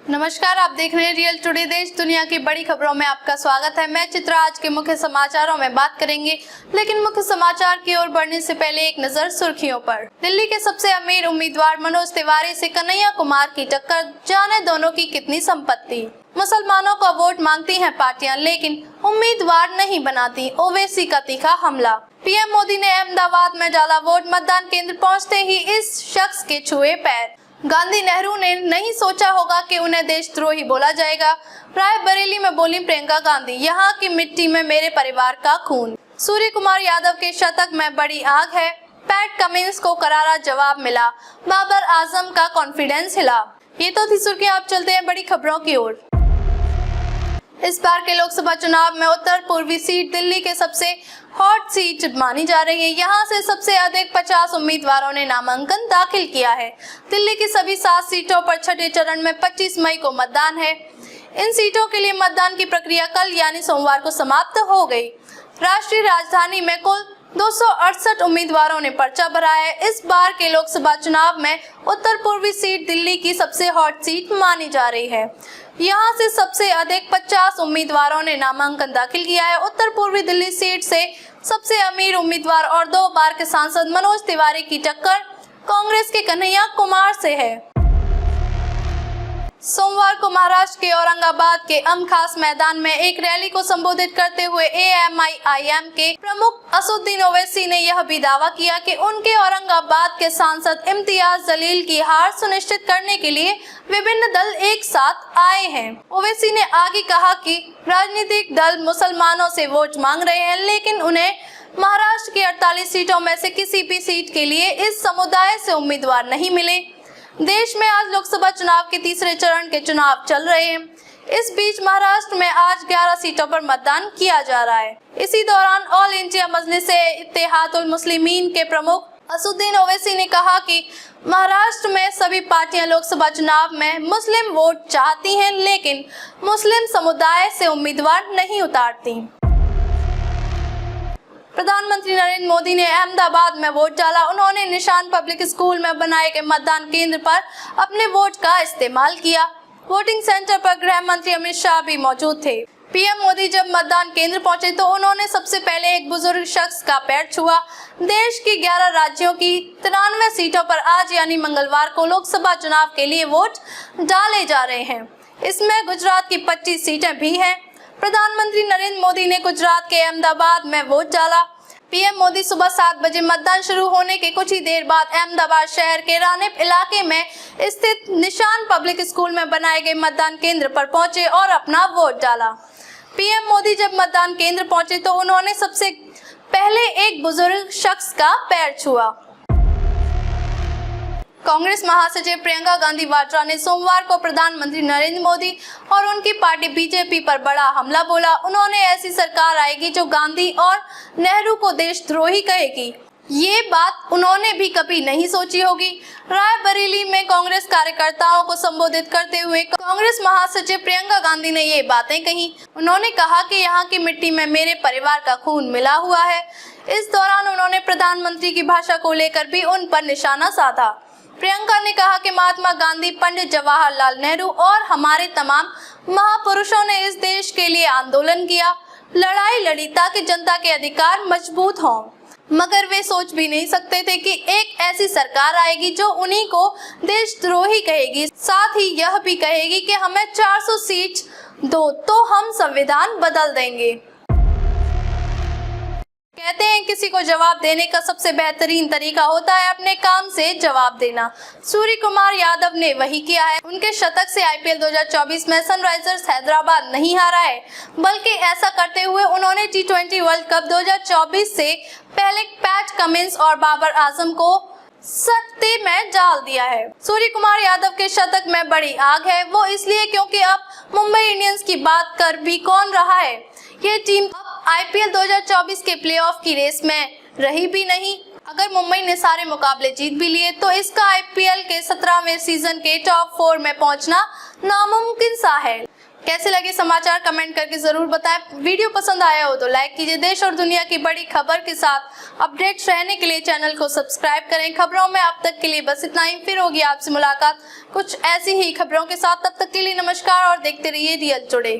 नमस्कार, आप देख रहे हैं रियल टुडे। देश दुनिया की बड़ी खबरों में आपका स्वागत है। मैं चित्रा। आज के मुख्य समाचारों में बात करेंगे, लेकिन मुख्य समाचार की ओर बढ़ने से पहले एक नजर सुर्खियों पर। दिल्ली के सबसे अमीर उम्मीदवार मनोज तिवारी से कन्हैया कुमार की टक्कर, जाने दोनों की कितनी संपत्ति। मुसलमानों का वोट मांगती हैं पार्टियां, लेकिन उम्मीदवार नहीं बनाती, ओवैसी का तीखा हमला। पीएम मोदी ने अहमदाबाद में डाला वोट, मतदान केंद्र पहुंचते ही इस शख्स के छुए पैर। गांधी नेहरू ने नहीं सोचा होगा कि उन्हें देशद्रोही बोला जाएगा। रायबरेली में बोली प्रियंका गांधी, यहाँ की मिट्टी में मेरे परिवार का खून। सूर्य कुमार यादव के शतक में बड़ी आग है, पैट कमिंस को करारा जवाब मिला। बाबर आजम का कॉन्फिडेंस हिला। ये तो थी सुर्खियां, आप चलते हैं बड़ी खबरों की ओर। इस बार के लोकसभा चुनाव में उत्तर पूर्वी सीट दिल्ली के सबसे हॉट सीट मानी जा रही है। यहाँ से सबसे अधिक 50 उम्मीदवारों ने नामांकन दाखिल किया है। दिल्ली की सभी 7 सीटों पर छठे चरण में 25 मई को मतदान है। इन सीटों के लिए मतदान की प्रक्रिया कल यानी सोमवार को समाप्त हो गई। राष्ट्रीय राजधानी में कुल 268 उम्मीदवारों ने पर्चा भरा है। इस बार के लोकसभा चुनाव में उत्तर पूर्वी सीट दिल्ली की सबसे हॉट सीट मानी जा रही है। यहाँ से सबसे अधिक 50 उम्मीदवारों ने नामांकन दाखिल किया है। उत्तर पूर्वी दिल्ली सीट से सबसे अमीर उम्मीदवार और 2 बार के सांसद मनोज तिवारी की टक्कर कांग्रेस के कन्हैया कुमार से है। सोमवार को महाराष्ट्र के औरंगाबाद के खास मैदान में एक रैली को संबोधित करते हुए एएमआईएम के प्रमुख असदुद्दीन ओवैसी ने यह भी दावा किया कि उनके औरंगाबाद के सांसद इम्तियाज जलील की हार सुनिश्चित करने के लिए विभिन्न दल एक साथ आए हैं। ओवैसी ने आगे कहा कि राजनीतिक दल मुसलमानों से वोट मांग रहे हैं, लेकिन उन्हें महाराष्ट्र की 48 सीटों में से किसी भी सीट के लिए इस समुदाय से उम्मीदवार नहीं मिले। देश में आज लोकसभा चुनाव के तीसरे चरण के चुनाव चल रहे हैं। इस बीच महाराष्ट्र में आज 11 सीटों पर मतदान किया जा रहा है। इसी दौरान ऑल इंडिया मजलिस-ए-इत्तेहादुल मुस्लिमीन के प्रमुख असदुद्दीन ओवैसी ने कहा कि महाराष्ट्र में सभी पार्टियां लोकसभा चुनाव में मुस्लिम वोट चाहती हैं, लेकिन मुस्लिम समुदाय से उम्मीदवार नहीं उतारती। प्रधानमंत्री नरेंद्र मोदी ने अहमदाबाद में वोट डाला। उन्होंने निशान पब्लिक स्कूल में बनाए गए मतदान केंद्र पर अपने वोट का इस्तेमाल किया। वोटिंग सेंटर पर गृह मंत्री अमित शाह भी मौजूद थे। पीएम मोदी जब मतदान केंद्र पहुंचे तो उन्होंने सबसे पहले एक बुजुर्ग शख्स का पैर छुआ। देश की 11 राज्यों की 93 सीटों पर आज यानी मंगलवार को लोकसभा चुनाव के लिए वोट डाले जा रहे हैं। इसमें गुजरात की 25 सीटें भी हैं। प्रधानमंत्री नरेंद्र मोदी ने गुजरात के अहमदाबाद में वोट डाला। पीएम मोदी सुबह 7 बजे मतदान शुरू होने के कुछ ही देर बाद अहमदाबाद शहर के रानीप इलाके में स्थित निशान पब्लिक स्कूल में बनाए गए मतदान केंद्र पर पहुंचे और अपना वोट डाला। पीएम मोदी जब मतदान केंद्र पहुंचे तो उन्होंने सबसे पहले एक बुजुर्ग शख्स का पैर छुआ। कांग्रेस महासचिव प्रियंका गांधी वाड्रा ने सोमवार को प्रधानमंत्री नरेंद्र मोदी और उनकी पार्टी बीजेपी पर बड़ा हमला बोला। उन्होंने ऐसी सरकार आएगी जो गांधी और नेहरू को देशद्रोही कहेगी। ये बात उन्होंने भी कभी नहीं सोची होगी। रायबरेली में कांग्रेस कार्यकर्ताओं को संबोधित करते हुए कांग्रेस महासचिव प्रियंका गांधी ने ये बातें कही। उन्होंने कहा कि यहाँ की मिट्टी में मेरे परिवार का खून मिला हुआ है। इस दौरान उन्होंने प्रधानमंत्री की भाषा को लेकर भी उन पर निशाना साधा। प्रियंका ने कहा कि महात्मा गांधी, पंडित जवाहरलाल नेहरू और हमारे तमाम महापुरुषों ने इस देश के लिए आंदोलन किया, लड़ाई लड़ी ताकि जनता के अधिकार मजबूत हों, मगर वे सोच भी नहीं सकते थे कि एक ऐसी सरकार आएगी जो उन्हीं को देशद्रोही कहेगी, साथ ही यह भी कहेगी कि हमें 400 सीट दो तो हम संविधान बदल देंगे। कहते हैं किसी को जवाब देने का सबसे बेहतरीन तरीका होता है अपने काम से जवाब देना। सूर्य कुमार यादव ने वही किया है। उनके शतक से आईपीएल 2024 में सनराइजर्स हैदराबाद नहीं हारा है, बल्कि ऐसा करते हुए उन्होंने T20 वर्ल्ड कप 2024 से पहले पैट कमिंस और बाबर आजम को सत्ते में डाल दिया है। सूर्य कुमार यादव के शतक में बड़ी आग है, वो इसलिए क्योंकि अब मुंबई इंडियंस की बात कर भी कौन रहा है। ये टीम आईपीएल 2024 के प्लेऑफ की रेस में रही भी नहीं। अगर मुंबई ने सारे मुकाबले जीत भी लिए तो इसका आईपीएल के 17वें सीजन के टॉप 4 में पहुंचना नामुमकिन सा है। कैसे लगे समाचार कमेंट करके जरूर बताएं। वीडियो पसंद आया हो तो लाइक कीजिए। देश और दुनिया की बड़ी खबर के साथ अपडेट्स रहने के लिए चैनल को सब्सक्राइब करें। खबरों में अब तक के लिए बस इतना ही। फिर होगी आपसे मुलाकात कुछ ऐसी ही खबरों के साथ। तब तक के लिए नमस्कार और देखते रहिए रियल टुडे।